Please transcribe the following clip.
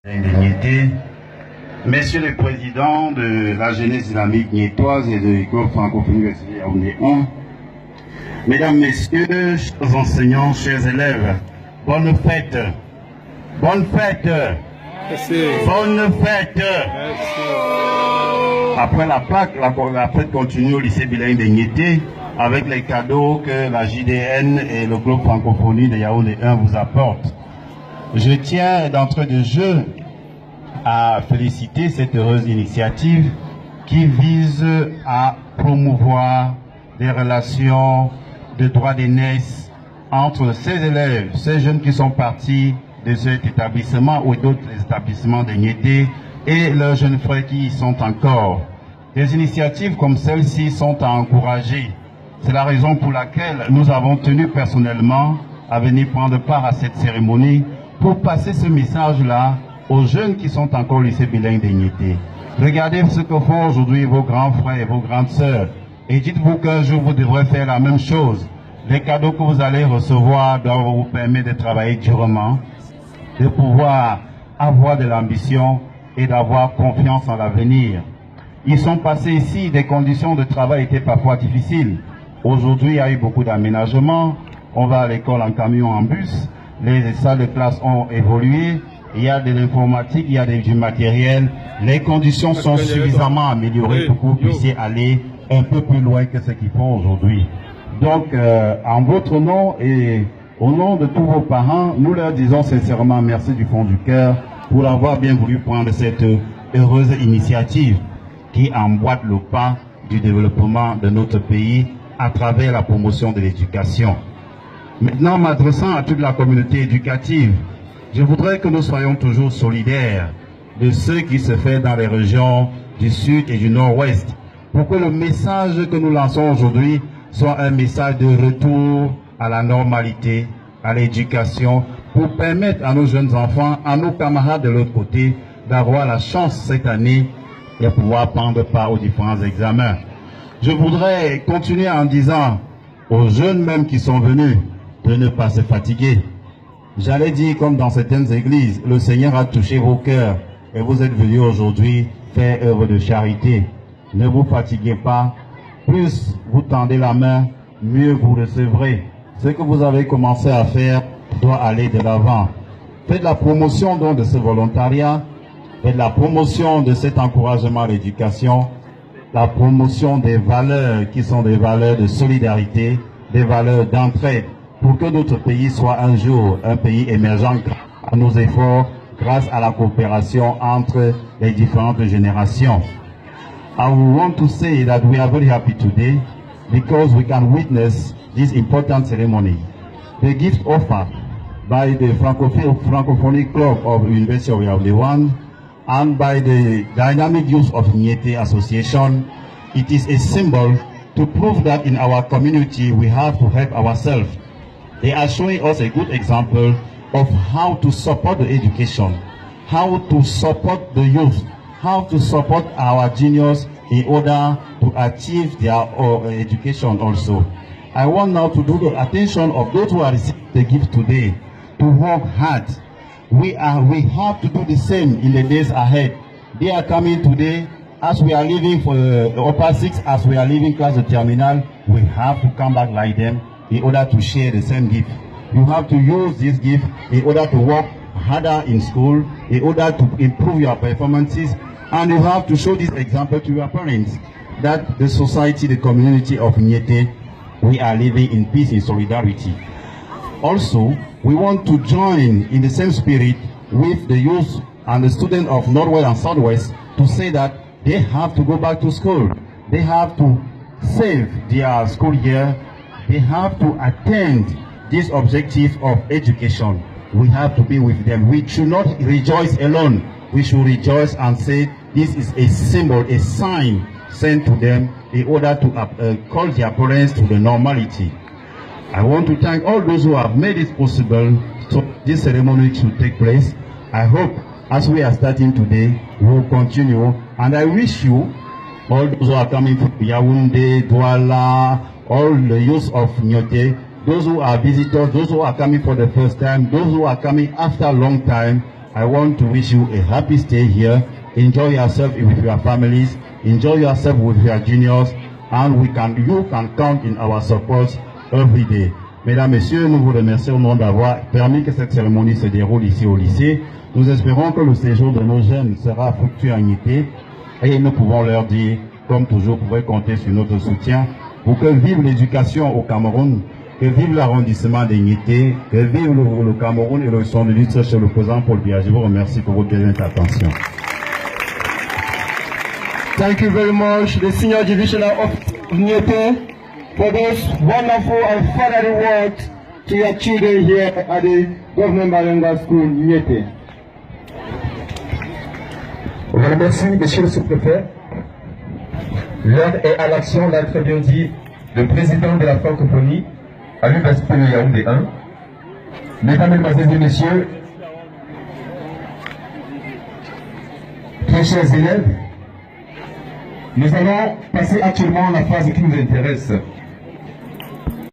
Niété, Messieurs les présidents de la jeunesse islamique niétoise et de l'école francophone universitaire Yaoundé 1, Mesdames, Messieurs, chers enseignants, chers élèves, bonne fête, bonne fête, Merci. bonne fête. Merci. Après la Pâques, la fête continue au lycée bilingue de Niété avec les cadeaux que la JDN et le club francophonie de Yaoundé 1 vous apportent. Je tiens d'entrée de jeu à féliciter cette heureuse initiative qui vise à promouvoir des relations de droit d'aînesse entre ces élèves, ces jeunes qui sont partis de cet établissement ou d'autres établissements de Niété et leurs jeunes frères qui y sont encore. Des initiatives comme celle-ci sont à encourager. C'est la raison pour laquelle nous avons tenu personnellement à venir prendre part à cette cérémonie pour passer ce message-là aux jeunes qui sont encore au lycée bilingue de Niété. Regardez ce que font aujourd'hui vos grands frères et vos grandes sœurs et dites-vous qu'un jour vous devrez faire la même chose. Les cadeaux que vous allez recevoir doivent vous permettre de travailler durement, de pouvoir avoir de l'ambition et d'avoir confiance en l'avenir. Ils sont passés ici, des conditions de travail étaient parfois difficiles. Aujourd'hui, il y a eu beaucoup d'aménagements. On va à l'école en camion, en bus. Les salles de classe ont évolué. Il y a de l'informatique, il y a du matériel. Les conditions sont suffisamment améliorées pour que vous puissiez aller un peu plus loin que ce qu'ils font aujourd'hui. Donc, en votre nom et au nom de tous vos parents, nous leur disons sincèrement merci du fond du cœur pour avoir bien voulu prendre cette heureuse initiative qui emboîte le pas du développement de notre pays à travers la promotion de l'éducation. Maintenant, m'adressant à toute la communauté éducative, je voudrais que nous soyons toujours solidaires de ce qui se fait dans les régions du Sud et du Nord-Ouest, pour que le message que nous lançons aujourd'hui soit un message de retour à la normalité, à l'éducation, pour permettre à nos jeunes enfants, à nos camarades de l'autre côté, d'avoir la chance cette année de pouvoir prendre part aux différents examens. Je voudrais continuer en disant aux jeunes même qui sont venus de ne pas se fatiguer. J'allais dire comme dans certaines églises, le Seigneur a touché vos cœurs et vous êtes venus aujourd'hui faire œuvre de charité. Ne vous fatiguez pas. Plus vous tendez la main, mieux vous recevrez. Ce que vous avez commencé à faire doit aller de l'avant. Faites la promotion donc de ce volontariat, faites la promotion de cet encouragement à l'éducation, la promotion des valeurs qui sont des valeurs de solidarité, des valeurs d'entraide, pour que notre pays soit un jour un pays émergent grâce à nos efforts, grâce à la coopération entre les différentes générations. I want to say that we are very happy today because we can witness this important ceremony. The gift offered by the Francophonic Club of University of Yaoundé 1 and by the Dynamic Youth of Niété Association, it is a symbol to prove that in our community we have to help ourselves. They are showing us a good example of how to support the education, how to support the youth, how to support our juniors in order to achieve their education also. I want now to do the attention of those who are receiving the gift today to work hard. We have to do the same in the days ahead. They are coming today as we are leaving for the upper six, as we are leaving class the terminal. We have to come back like them in order to share the same gift. You have to use this gift in order to work harder in school, in order to improve your performances, and you have to show this example to your parents that the society, the community of Niété, we are living in peace, in solidarity. Also, we want to join in the same spirit with the youth and the students of Northwest and Southwest to say that they have to go back to school. They have to save their school year. They have to attend this objective of education. We have to be with them. We should not rejoice alone. We should rejoice and say this is a symbol, a sign sent to them in order to call their parents to the normality. I want to thank all those who have made it possible so this ceremony should take place. I hope as we are starting today, we will continue. And I wish you, all those who are coming from Yaoundé, Douala, all the youth of Niété, those who are visitors, those who are coming for the first time, those who are coming after a long time, I want to wish you a happy stay here. Enjoy yourself with your families. Enjoy yourself with your juniors. And you can count in our support every day. Mesdames, Messieurs, nous vous remercions d'avoir permis que cette cérémonie se déroule ici au lycée. Nous espérons que le séjour de nos jeunes sera fructueux en été. Et nous pouvons leur dire, comme toujours, vous pouvez compter sur notre soutien pour que vive l'éducation au Cameroun, que vive l'arrondissement des Ngité, que vive le Cameroun et le son de lutte chez le président Paul Biya. Je vous remercie pour votre attention. Thank you very much, the Senior Divisional Officer of Ngité, for those wonderful and fatherly words to your children here at the Government Balenga School, Ngité. Voilà, merci, monsieur le sous-préfet. L'heure est à l'action, l'a très bien dit le président de la francophonie à l'Université de Yaoundé 1. Mesdames, Mesdemoiselles et Messieurs, très chers élèves, nous allons passer actuellement à la phase qui nous intéresse.